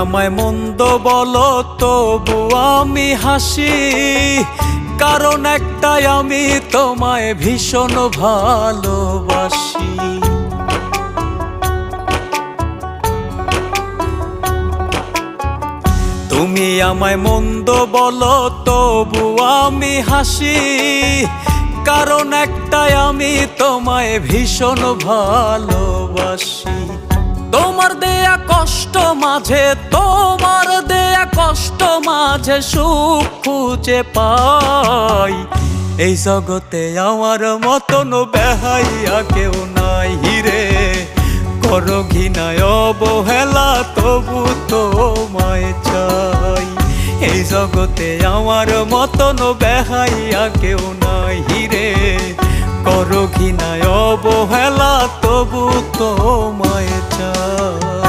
আমায় মন্দ বলো তবু আমি হাসি, কারণ একটাই আমি তোমায় ভীষণ ভালোবাসি। তুমি আমায় মন্দ বলো তবু আমি হাসি, কারণ একটাই আমি তোমায় ভীষণ ভালোবাসি। তোমার দেয়া কষ্ট মাঝে, তোমার দেয়া কষ্ট মাঝে সুখ খুঁজে পাই। এই জগতে আমার মতন বেহাইয়া কেউ নাই রে, করো ঘৃণায় অবহেলা তবু তোমায় চাই। এই জগতে আমার মতন বেহাইয়া কেউ নাই রে, করো ঘৃণায় অবহেলা তবু তোমায় চাই।